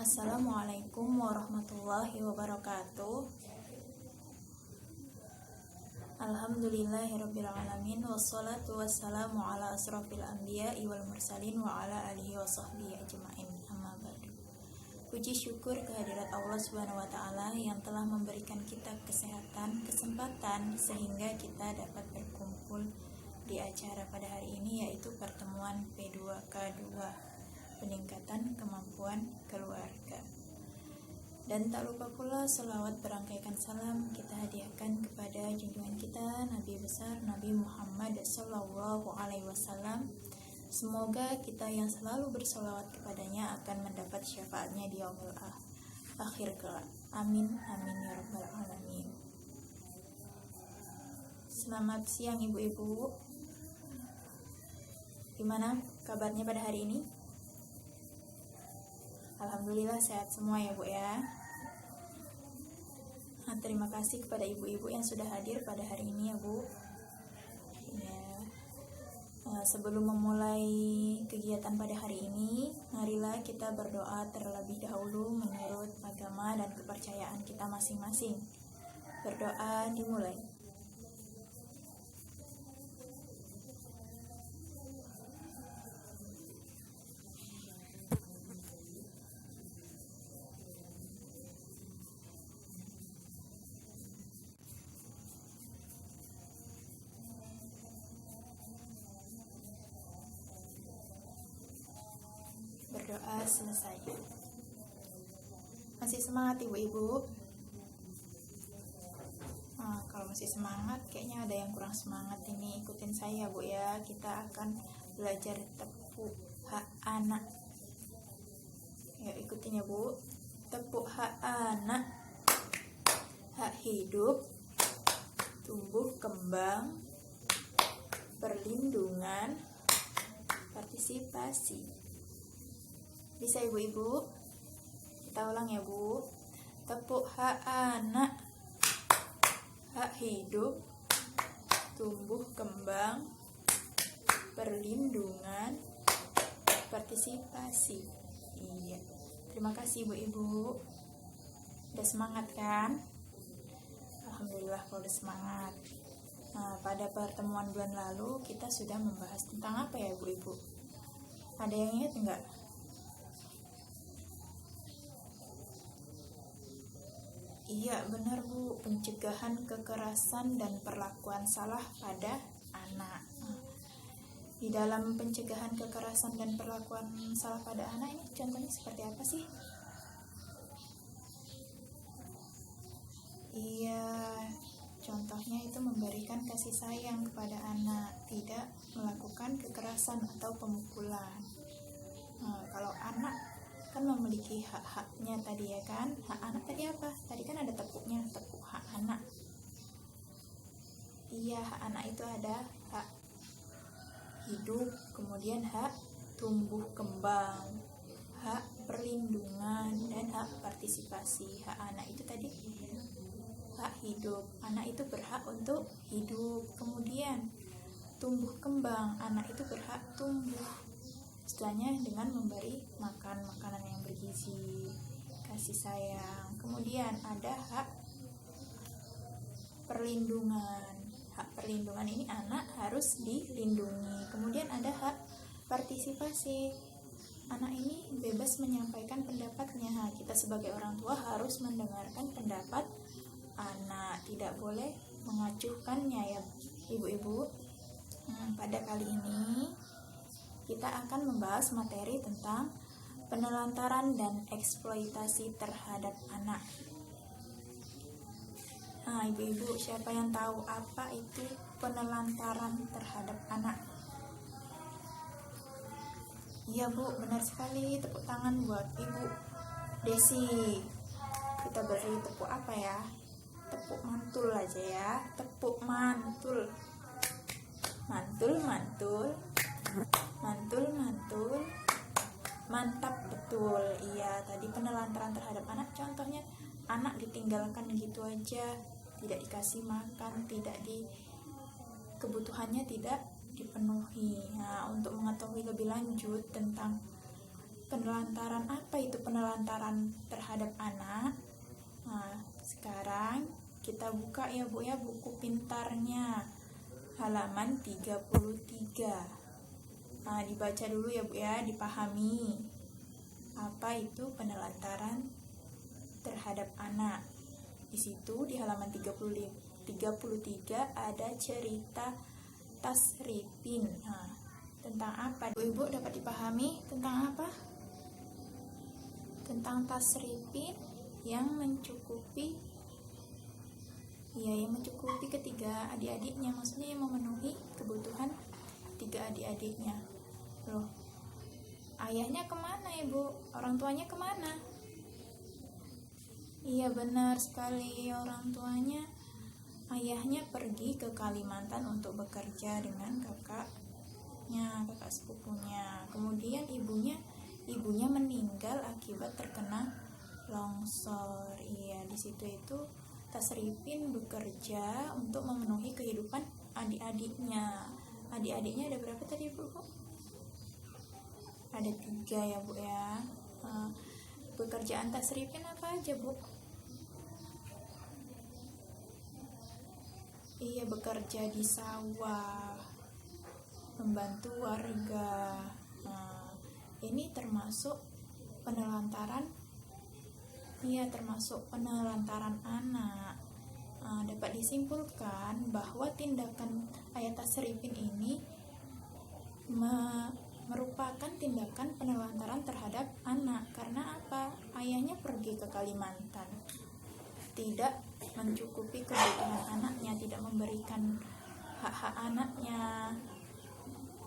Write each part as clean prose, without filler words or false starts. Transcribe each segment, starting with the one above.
Assalamualaikum warahmatullahi wabarakatuh. Alhamdulillahirrabbilalamin. Wassalatu wassalamu ala asrafil anbiya'i wal mursalin wa ala alihi wa sahbihi ajma'in. Amma ba'du. Puji syukur kehadirat Allah Subhanahu wa taala yang telah memberikan kita kesehatan, kesempatan sehingga kita dapat berkumpul di acara pada hari ini, yaitu pertemuan P2K2, peningkatan kemampuan keluarga. Dan tak lupa pula selawat berangkaikan salam kita hadiahkan kepada junjungan kita Nabi besar Nabi Muhammad Sallallahu Alaihi Wasallam. Semoga kita yang selalu bersolawat kepadanya akan mendapat syafaatnya di yaumil akhir kelak. Amin amin ya rabbal alamin. Selamat siang ibu-ibu. Gimana kabarnya pada hari ini? Alhamdulillah sehat semua ya Bu ya. Nah, terima kasih kepada ibu-ibu yang sudah hadir pada hari ini ya Bu. Ya. Sebelum memulai kegiatan pada hari ini, marilah kita berdoa terlebih dahulu menurut agama dan kepercayaan kita masing-masing. Berdoa dimulai. Berdoa selesai. Masih semangat ibu-ibu? Kalau masih semangat, kayaknya ada yang kurang semangat ini. Ikutin saya Bu ya. Kita akan belajar tepuk hak anak. Ya, ikutin ya Bu. Tepuk hak anak, hak hidup, tumbuh kembang, perlindungan, partisipasi. Bisa ibu-ibu? Kita ulang ya Bu. Tepuk hak anak, hak hidup, tumbuh kembang, perlindungan, partisipasi. Iya. Terima kasih ibu-ibu. Udah semangat kan? Alhamdulillah kalau udah semangat. Nah, pada pertemuan bulan lalu kita sudah membahas tentang apa ya ibu-ibu? Ada yang ingat enggak? Iya benar Bu, pencegahan kekerasan dan perlakuan salah pada anak. Di dalam pencegahan kekerasan dan perlakuan salah pada anak ini contohnya seperti apa sih? Iya, contohnya itu memberikan kasih sayang kepada anak, tidak melakukan kekerasan atau pemukulan. Kalau anak kan memiliki hak-haknya tadi ya kan. Hak anak tadi apa? Tadi kan ada tepuknya, tepuk hak anak. Iya, hak anak itu ada hak hidup, kemudian hak tumbuh kembang, hak perlindungan, dan hak partisipasi. Hak anak itu tadi hak hidup. Anak itu berhak untuk hidup. Kemudian tumbuh kembang, anak itu berhak tumbuh. Istilahnya dengan memberi makan makanan yang bergizi, kasih sayang. Kemudian ada hak perlindungan. Hak perlindungan ini anak harus dilindungi. Kemudian ada hak partisipasi. Anak ini bebas menyampaikan pendapatnya. Kita sebagai orang tua harus mendengarkan pendapat anak, tidak boleh mengacuhkannya ya ibu-ibu. Pada kali ini kita akan membahas materi tentang penelantaran dan eksploitasi terhadap anak. Nah, ibu-ibu, siapa yang tahu apa itu penelantaran terhadap anak? Iya Bu, benar sekali. Tepuk tangan buat Ibu Desi. Kita beri tepuk apa ya? Tepuk mantul aja ya. Tepuk mantul. Mantul, mantul. Mantul, mantul. Mantap, betul. Iya, tadi penelantaran terhadap anak contohnya anak ditinggalkan gitu aja, tidak dikasih makan, kebutuhannya tidak dipenuhi. Nah, untuk mengetahui lebih lanjut tentang penelantaran. Apa itu penelantaran terhadap anak? Nah, sekarang kita buka ya Bu ya buku pintarnya, halaman 33. Nah, dibaca dulu ya Bu ya, dipahami apa itu penelantaran terhadap anak. Di situ di halaman 33 ada cerita tasrifin. Nah, tentang apa? Ibu dapat dipahami tentang apa? Tentang tasrifin yang mencukupi ketiga adik-adiknya, maksudnya yang memenuhi kebutuhan tiga adik-adiknya. Loh, ayahnya kemana Ibu? Orang tuanya kemana? Iya benar sekali, orang tuanya, ayahnya pergi ke Kalimantan untuk bekerja dengan kakak sepupunya. Kemudian ibunya meninggal akibat terkena longsor. Iya, di situ itu Tasrifin bekerja untuk memenuhi kehidupan adik-adiknya. Adik-adiknya ada berapa tadi Bu? Ada 3 ya Bu ya. Pekerjaan Tasrifin apa aja Bu? Iya, bekerja di sawah, membantu warga. Ini termasuk penelantaran. Iya, termasuk penelantaran anak. Dapat disimpulkan bahwa tindakan ayat tasrifin ini merupakan tindakan penelantaran terhadap anak. Karena apa? Ayahnya pergi ke Kalimantan, tidak mencukupi kebutuhan anaknya, tidak memberikan hak-hak anaknya,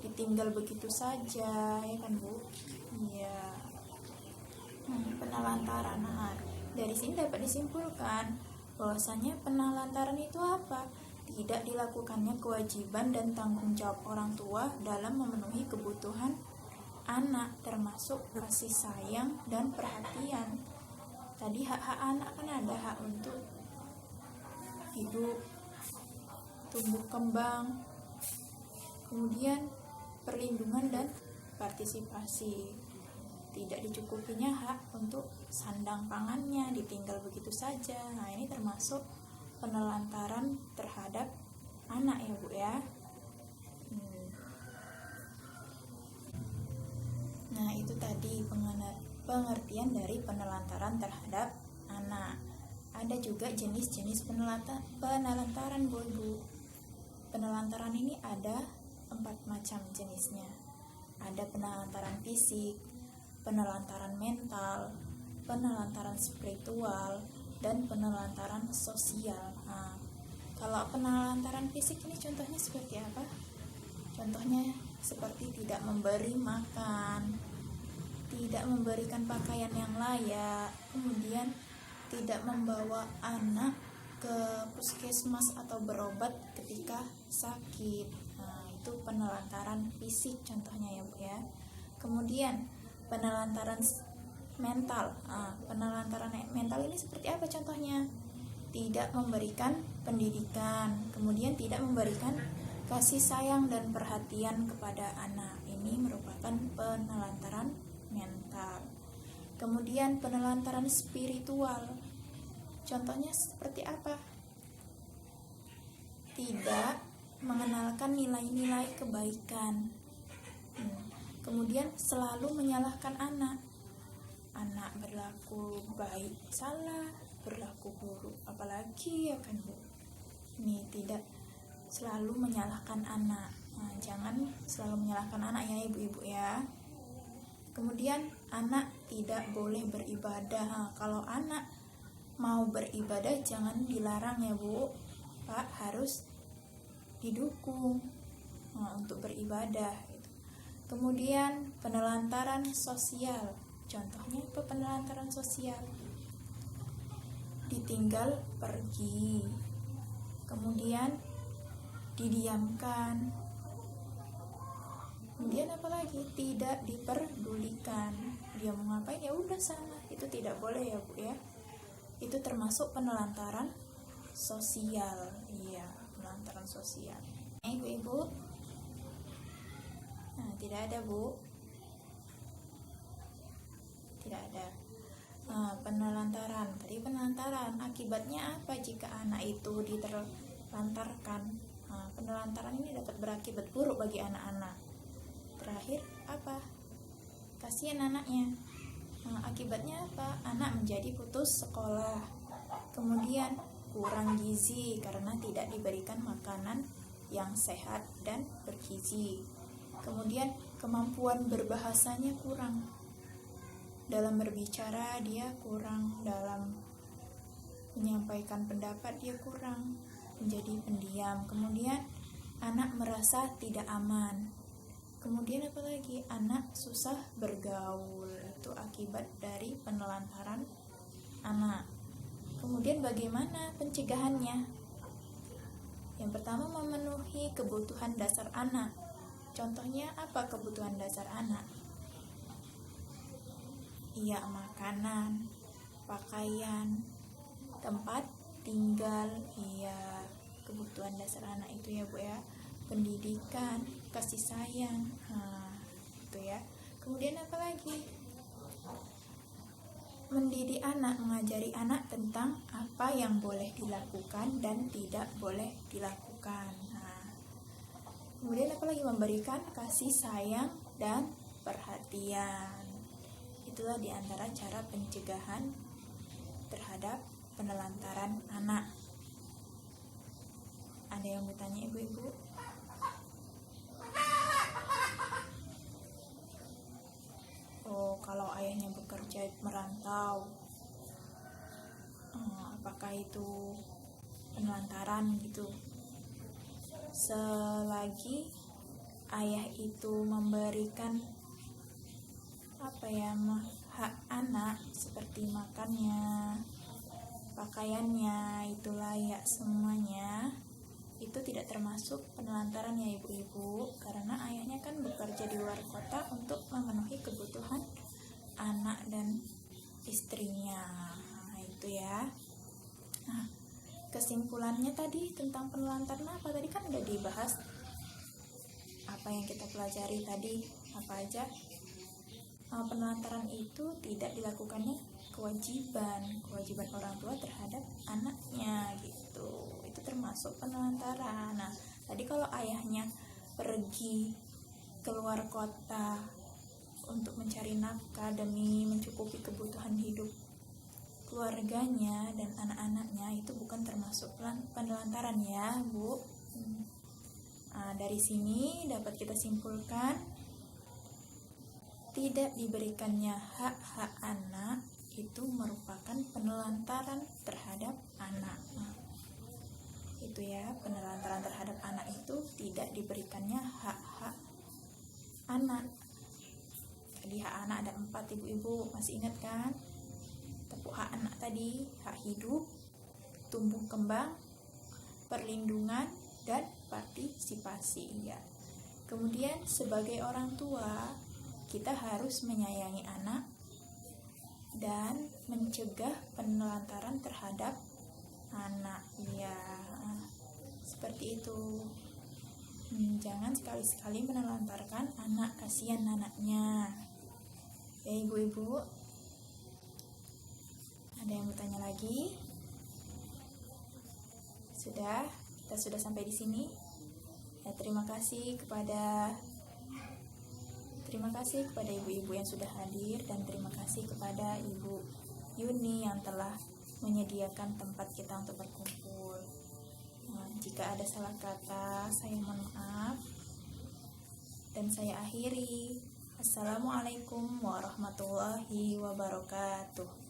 ditinggal begitu saja, ya kan Bu? Iya. Penelantaran. Nah, dari sini dapat disimpulkan bahwasanya penelantaran itu apa? Tidak dilakukannya kewajiban dan tanggung jawab orang tua dalam memenuhi kebutuhan anak, termasuk kasih sayang dan perhatian. Tadi hak-hak anak kan ada hak untuk hidup, tumbuh kembang, kemudian perlindungan dan partisipasi. Tidak dicukupinya hak untuk sandang pangannya, ditinggal begitu saja. Nah, ini termasuk penelantaran terhadap anak ya Bu ya. Nah, itu tadi pengertian dari penelantaran terhadap anak. Ada juga jenis-jenis penelantaran Bu. Penelantaran ini ada 4 macam jenisnya. Ada penelantaran fisik, penelantaran mental, penelantaran spiritual, dan penelantaran sosial. Nah, kalau penelantaran fisik ini contohnya seperti apa? Contohnya seperti tidak memberi makan, tidak memberikan pakaian yang layak, kemudian tidak membawa anak ke puskesmas atau berobat ketika sakit. Nah, itu penelantaran fisik contohnya ya Bu ya. Kemudian penelantaran mental. Penelantaran mental ini seperti apa contohnya? Tidak memberikan pendidikan, kemudian tidak memberikan kasih sayang dan perhatian kepada anak. Ini merupakan penelantaran mental. Kemudian penelantaran spiritual. Contohnya seperti apa? Tidak mengenalkan nilai-nilai kebaikan. Kemudian selalu menyalahkan anak. Anak berlaku baik salah, berlaku buruk apalagi ya kan Bu. Ini tidak selalu menyalahkan anak. Nah, jangan selalu menyalahkan anak ya ibu-ibu ya. Kemudian anak tidak boleh beribadah. Nah, kalau anak mau beribadah jangan dilarang ya Bu. Pak, harus didukung untuk beribadah gitu. Kemudian penelantaran sosial. Contohnya apa penelantaran sosial? Ditinggal pergi. Kemudian didiamkan. Kemudian apalagi? Tidak diperdulikan. Dia mau ngapain ya udah sana. Itu tidak boleh ya Bu ya. Itu termasuk penelantaran sosial. Iya, penelantaran sosial. Ibu-ibu. Nah, tidak ada Bu. ada penelantaran. Tadi penelantaran, akibatnya apa jika anak itu diterlantarkan? Penelantaran ini dapat berakibat buruk bagi anak-anak. Terakhir apa? Kasihan anaknya. Akibatnya apa? Anak menjadi putus sekolah. Kemudian kurang gizi karena tidak diberikan makanan yang sehat dan bergizi. Kemudian kemampuan berbahasanya kurang. Dalam berbicara dia kurang, dalam menyampaikan pendapat dia kurang, menjadi pendiam. Kemudian anak merasa tidak aman. Kemudian apalagi? Anak susah bergaul. Itu akibat dari penelantaran anak. Kemudian bagaimana pencegahannya? Yang pertama, memenuhi kebutuhan dasar anak. Contohnya apa kebutuhan dasar anak? Iya, makanan, pakaian, tempat tinggal. Iya, kebutuhan dasar anak itu ya Bu ya. Pendidikan, kasih sayang, itu ya. Kemudian apa lagi? Mendidik anak, mengajari anak tentang apa yang boleh dilakukan dan tidak boleh dilakukan. Kemudian apa lagi? Memberikan kasih sayang dan perhatian. Itulah diantara cara pencegahan terhadap penelantaran anak. Ada yang bertanya ibu-ibu? Kalau ayahnya bekerja merantau, apakah itu penelantaran gitu? Selagi ayah itu memberikan hak anak seperti makannya, pakaiannya, itu layak semuanya, itu tidak termasuk penelantaran ya ibu-ibu, karena ayahnya kan bekerja di luar kota untuk memenuhi kebutuhan anak dan istrinya. Itu ya. Kesimpulannya tadi tentang penelantaran apa? Tadi kan udah dibahas apa yang kita pelajari tadi, apa aja. Penelantaran itu tidak dilakukannya kewajiban orang tua terhadap anaknya gitu. Itu termasuk penelantaran. Nah, tadi kalau ayahnya pergi keluar kota untuk mencari nafkah demi mencukupi kebutuhan hidup keluarganya dan anak-anaknya, itu bukan termasuk penelantaran ya Bu. Dari sini dapat kita simpulkan tidak diberikannya hak-hak anak itu merupakan penelantaran terhadap anak. Itu ya, penelantaran terhadap anak itu tidak diberikannya hak-hak anak. Tadi hak anak ada 4 ibu-ibu, masih ingat kan? Hak anak tadi, hak hidup, tumbuh kembang, perlindungan, dan partisipasi ya. Kemudian sebagai orang tua, kita harus menyayangi anak dan mencegah penelantaran terhadap anak ya. Seperti itu. Jangan sekali-sekali menelantarkan anak, kasihan anaknya ya ibu-ibu. Ada yang bertanya lagi? Kita sudah sampai di sini ya. Terima kasih kepada ibu-ibu yang sudah hadir, dan terima kasih kepada Ibu Yuni yang telah menyediakan tempat kita untuk berkumpul. Jika ada salah kata, saya mohon maaf dan saya akhiri. Assalamualaikum warahmatullahi wabarakatuh.